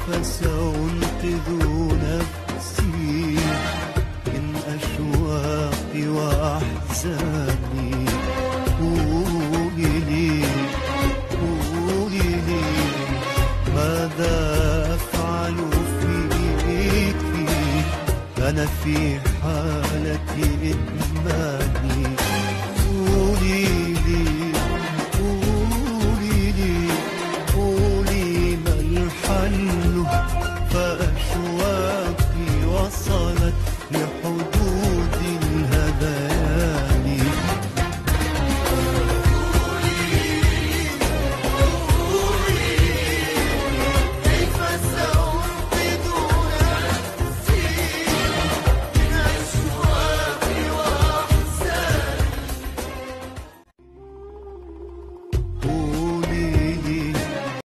نفس أنقذ نفسي من أشواقي وأحزاني. قولي لي قولي لي ماذا أفعل فيك؟ أنا في حالة إدمان.